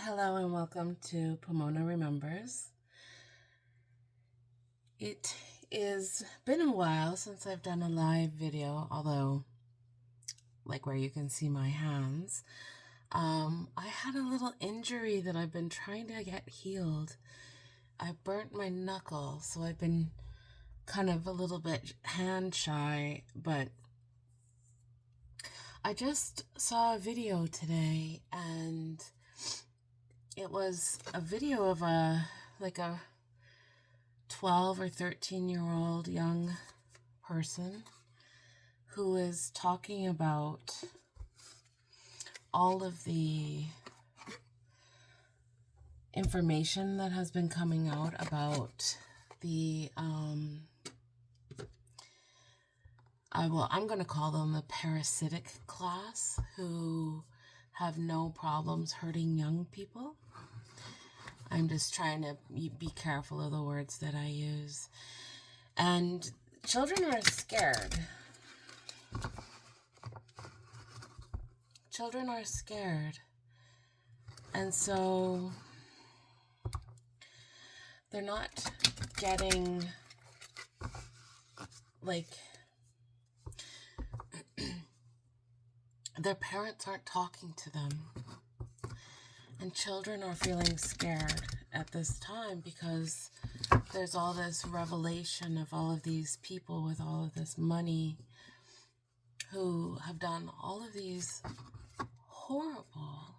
Hello and welcome to Pomona Remembers. It is been a while since I've done a live video, although like where you can see my hands. I had a little injury that I've been trying to get healed. I burnt my knuckle, so I've been kind of a little bit hand shy, but I just saw a video today and it was a video of a 12 or 13-year-old young person who is talking about all of the information that has been coming out about the I'm going to call them the parasitic class, who have no problems hurting young people. I'm just trying to be careful of the words that I use. And children are scared. Children are scared. And so they're not getting, their parents aren't talking to them. And children are feeling scared at this time because there's all this revelation of all of these people with all of this money who have done all of these horrible,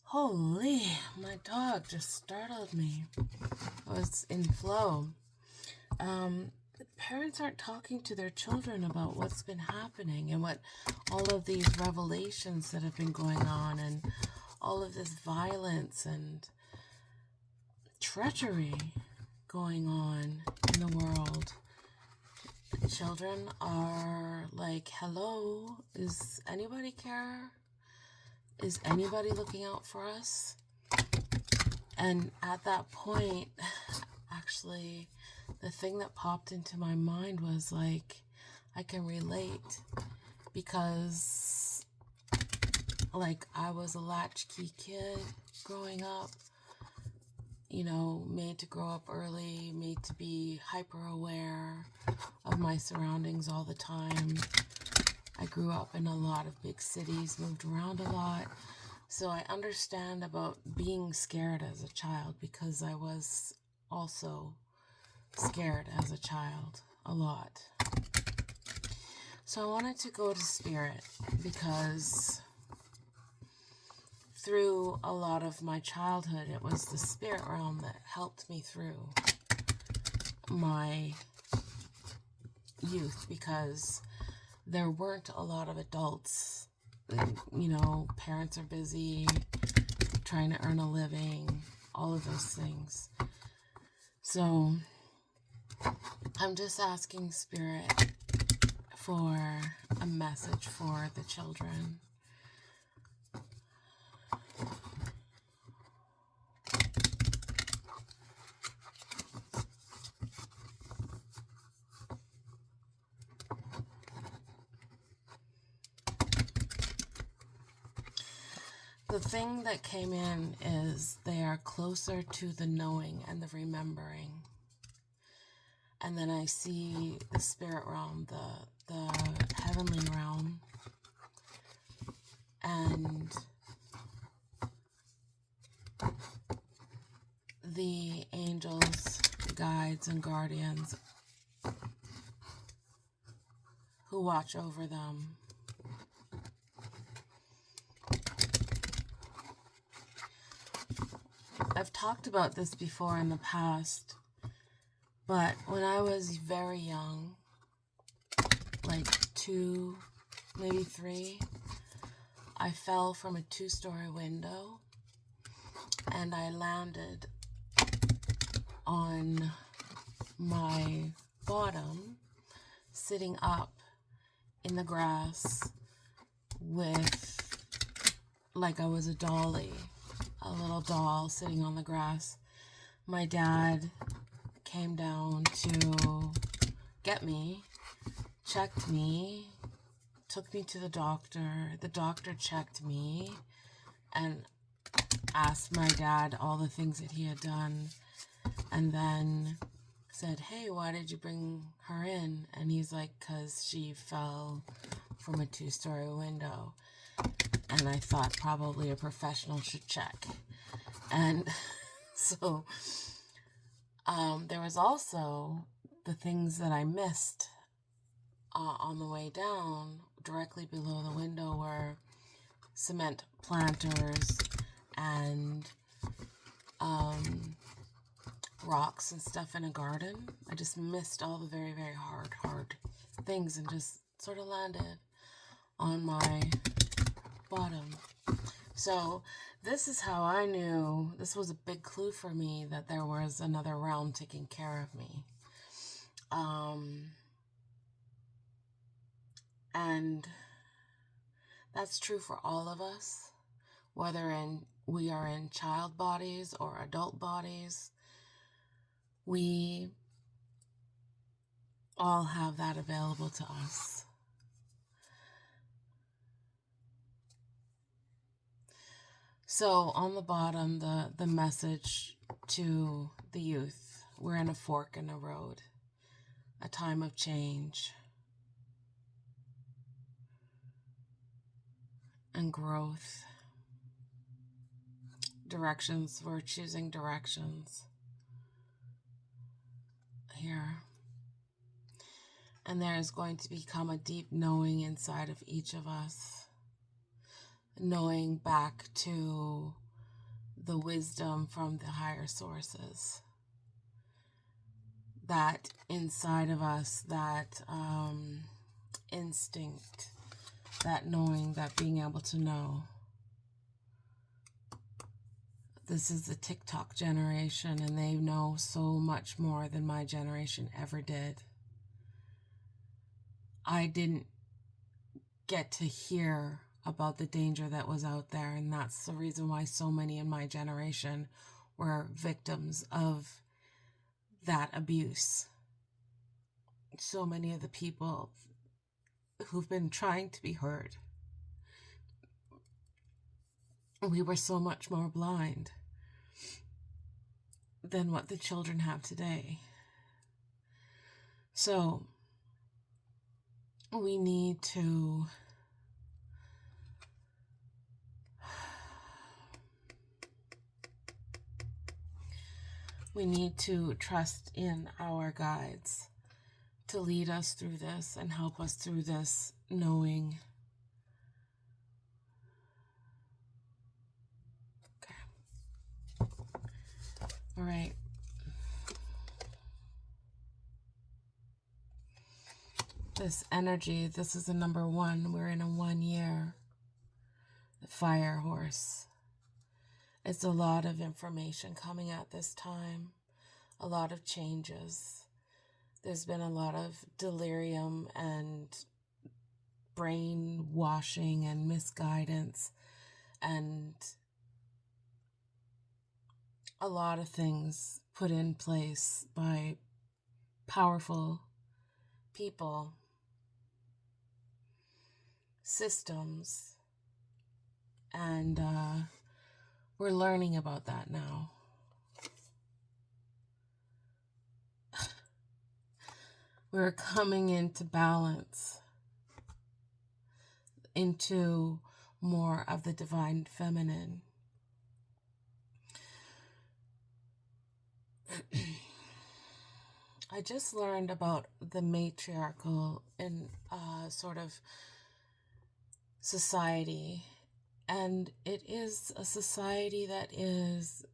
holy, my dog just startled me. I was in flow. Parents aren't talking to their children about what's been happening and what all of these revelations that have been going on and all of this violence and treachery going on in the world. The children are like, hello, is anybody care? Is anybody looking out for us? And at that point, actually, the thing that popped into my mind was like, I can relate because I was a latchkey kid growing up, made to grow up early, made to be hyper aware of my surroundings all the time. I grew up in a lot of big cities, moved around a lot. So I understand about being scared as a child because I was also scared as a child a lot. So I wanted to go to spirit because through a lot of my childhood, it was the spirit realm that helped me through my youth because there weren't a lot of adults. Parents are busy trying to earn a living, all of those things. So I'm just asking Spirit for a message for the children. The thing that came in is they are closer to the knowing and the remembering. And then I see the spirit realm, the heavenly realm, and the angels, guides, and guardians who watch over them. I've talked about this before in the past, but when I was very young, 2, maybe 3, I fell from a 2-story window and I landed on my bottom, sitting up in the grass with, I was a dolly, a little doll sitting on the grass. My dad came down to get me, checked me, took me to the doctor. The doctor checked me and asked my dad all the things that he had done, and then said, hey, why did you bring her in? And he's like, because she fell from a 2-story window. And I thought probably a professional should check. And so there was also the things that I missed on the way down. Directly below the window were cement planters and rocks and stuff in a garden. I just missed all the very, very hard things and just sort of landed on my bottom. So this is how I knew, this was a big clue for me that there was another realm taking care of me. And that's true for all of us, whether we are in child bodies or adult bodies. We all have that available to us. So on the bottom, the message to the youth: we're in a fork in the road, a time of change and growth. Directions, we're choosing directions here. And there is going to become a deep knowing inside of each of us, knowing back to the wisdom from the higher sources. That inside of us, that instinct, that knowing, that being able to know. This is the TikTok generation, and they know so much more than my generation ever did. I didn't get to hear about the danger that was out there, and that's the reason why so many in my generation were victims of that abuse. So many of the people who've been trying to be heard, we were so much more blind than what the children have today. So we need to trust in our guides to lead us through this and help us through this knowing. Okay. All right. This energy, this is a number 1. We're in a 1 year. The fire horse. It's a lot of information coming at this time. A lot of changes. There's been a lot of delirium and brainwashing and misguidance and a lot of things put in place by powerful people, systems, and we're learning about that now. We're coming into balance, into more of the divine feminine. I just learned about the matriarchal in sort of society, and it is a society that is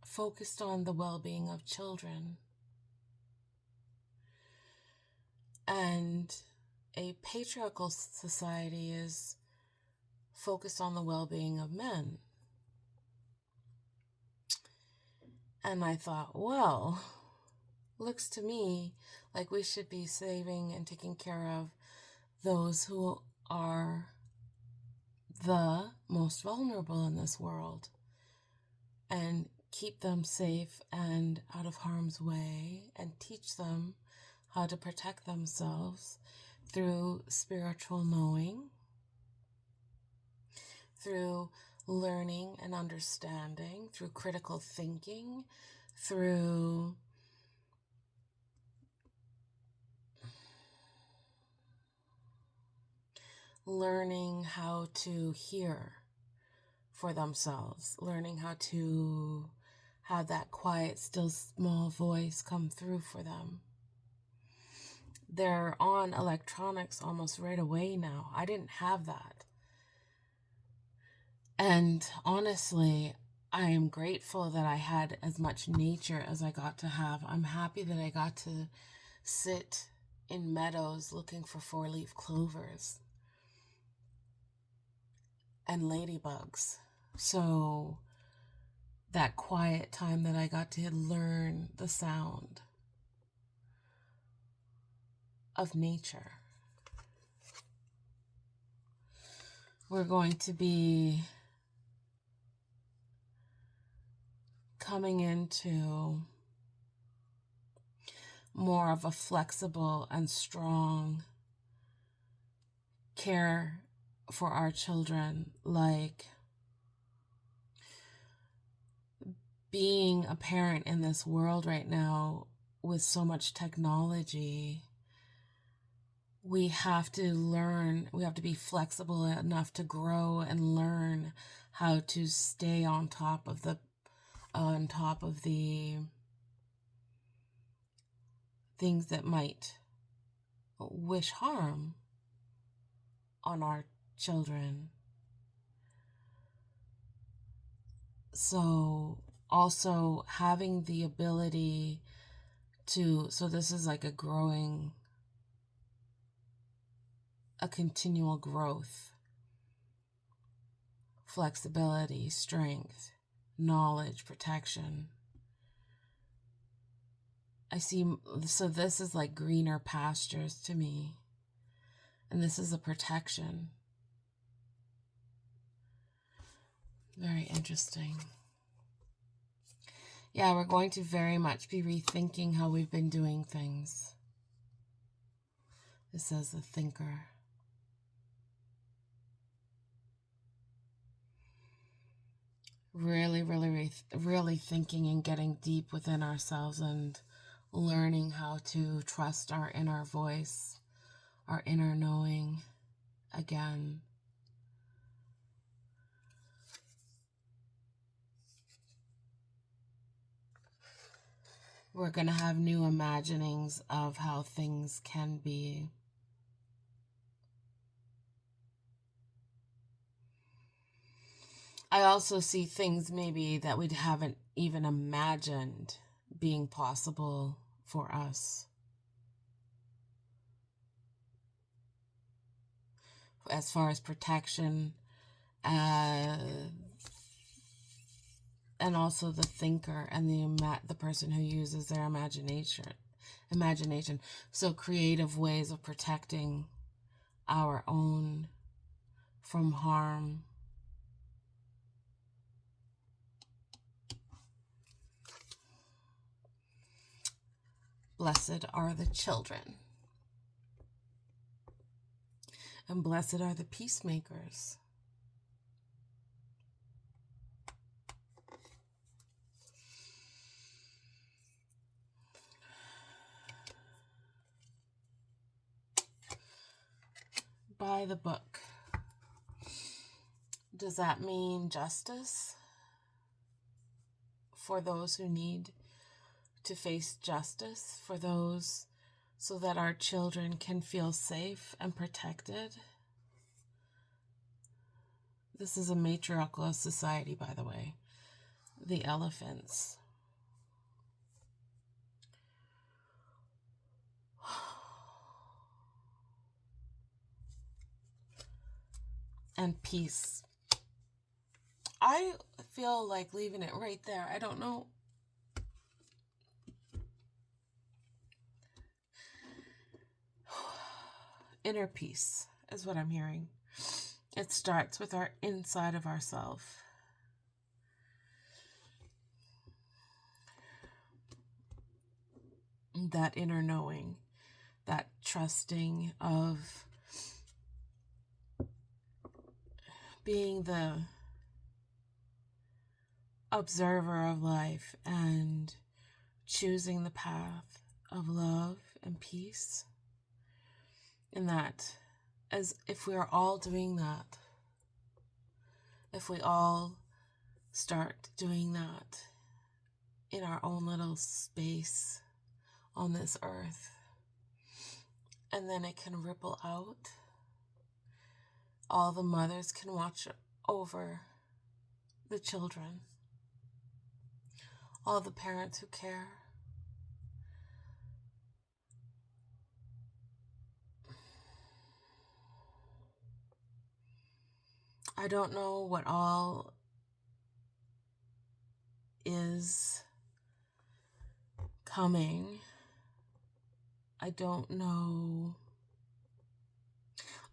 focused on the well-being of children. And a patriarchal society is focused on the well-being of men. And I thought, well, looks to me like we should be saving and taking care of those who are the most vulnerable in this world and keep them safe and out of harm's way and teach them how to protect themselves through spiritual knowing, through learning and understanding, through critical thinking, through learning how to hear for themselves, learning how to have that quiet, still, small voice come through for them. They're on electronics almost right away now. I didn't have that. And honestly, I am grateful that I had as much nature as I got to have. I'm happy that I got to sit in meadows looking for four-leaf clovers and ladybugs. So that quiet time that I got to learn the sound of nature. We're going to be coming into more of a flexible and strong care for our children, like being a parent in this world right now with so much technology. We have to learn, we have to be flexible enough to grow and learn how to stay on top of the things that might wish harm on our children. So also having the ability to, so this is like a continual growth, flexibility, strength, knowledge, protection. So this is like greener pastures to me. And this is a protection. Very interesting. Yeah, we're going to very much be rethinking how we've been doing things. This says the thinker. Really thinking and getting deep within ourselves and learning how to trust our inner voice, our inner knowing again. We're going to have new imaginings of how things can be. I also see things maybe that we haven't even imagined being possible for us. As far as protection, and also the thinker and the person who uses their imagination. So creative ways of protecting our own from harm. Blessed are the children, and blessed are the peacemakers. By the book. Does that mean justice for those who need to face justice, for those so that our children can feel safe and protected? This is a matriarchal society, by the way. The elephants. And peace. I feel like leaving it right there. I don't know. Inner peace is what I'm hearing. It starts with our inside of ourselves. That inner knowing, that trusting of being the observer of life and choosing the path of love and peace. And that, as if we are all doing that, if we all start doing that in our own little space on this earth, and then it can ripple out, all the mothers can watch over the children, all the parents who care. I don't know what all is coming. I don't know.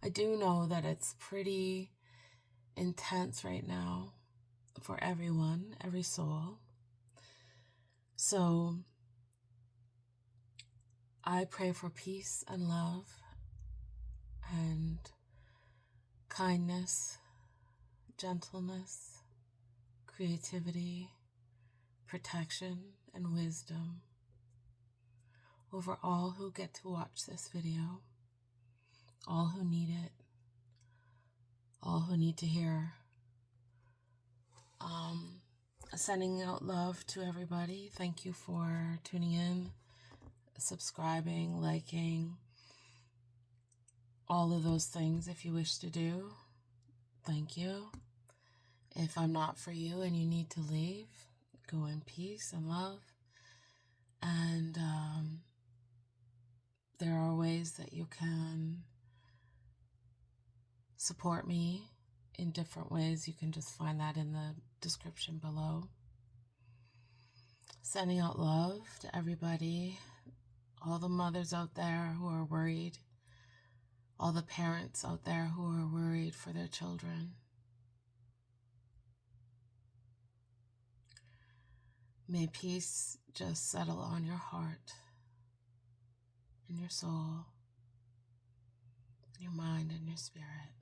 I do know that it's pretty intense right now for everyone, every soul. So I pray for peace and love and kindness, gentleness, creativity, protection, and wisdom over all who get to watch this video, all who need it, all who need to hear. Sending out love to everybody. Thank you for tuning in, subscribing, liking, all of those things if you wish to do. Thank you. If I'm not for you and you need to leave, go in peace and love. And there are ways that you can support me in different ways. You can just find that in the description below. Sending out love to everybody, all the mothers out there who are worried, all the parents out there who are worried for their children. May peace just settle on your heart, in your soul, in your mind, and your spirit.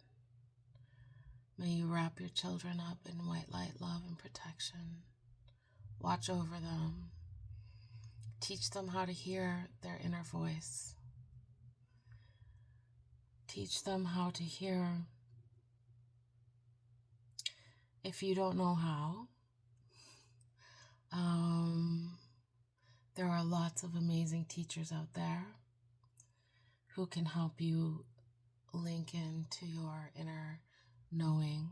May you wrap your children up in white light, love, and protection. Watch over them. Teach them how to hear their inner voice. Teach them how to hear. If you don't know how, there are lots of amazing teachers out there who can help you link into your inner knowing.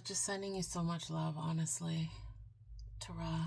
Just sending you so much love, honestly. Ta-ra.